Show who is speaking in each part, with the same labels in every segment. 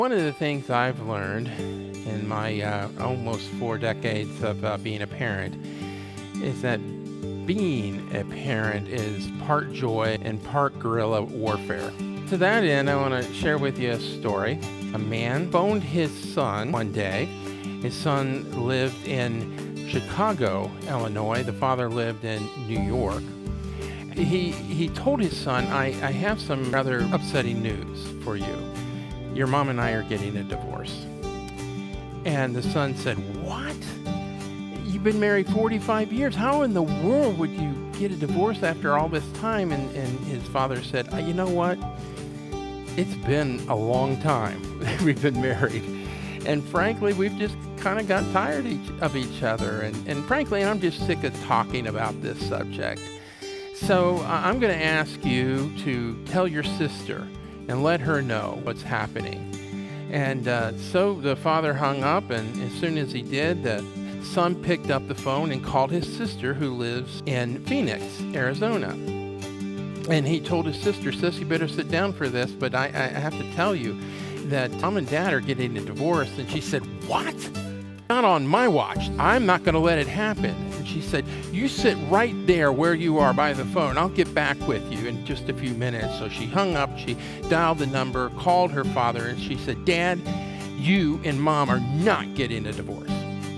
Speaker 1: One of the things I've learned in my almost 4 decades of being a parent is that being a parent is part joy and part guerrilla warfare. To that end, I want to share with you a story. A man phoned his son one day. His son lived in Chicago, Illinois. The father lived in New York. He told his son, I have some rather upsetting news for you. Your mom and I are getting a divorce. And the son said, what? You've been married 45 years. How in the world would you get a divorce after all this time? And his father said, you know what? It's been a long time we've been married. And frankly, we've just kind of got tired of each other. And frankly, I'm just sick of talking about this subject. So I'm going to ask you to tell your sister and let her know what's happening. And so the father hung up, and as soon as he did, the son picked up the phone and called his sister, who lives in Phoenix, Arizona. And he told his sister, sis, you better sit down for this, but I have to tell you that mom and dad are getting a divorce. And she said, what? Not on my watch. I'm not going to let it happen. And she said, you sit right there where you are by the phone. I'll get back with you in just a few minutes. So she hung up, she dialed the number, called her father, and she said, Dad, you and mom are not getting a divorce.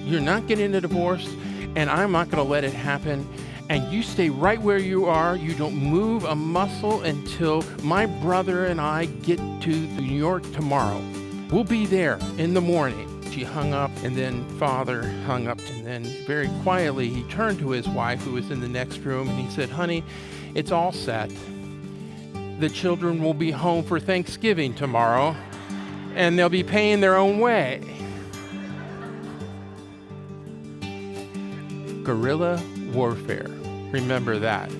Speaker 1: You're not getting a divorce, and I'm not going to let it happen. And you stay right where you are. You don't move a muscle until my brother and I get to New York tomorrow. We'll be there in the morning. She hung up, and then father hung up, and then very quietly he turned to his wife, who was in the next room, and he said, honey, it's all set. The children will be home for Thanksgiving tomorrow, and they'll be paying their own way. Guerrilla warfare. Remember that.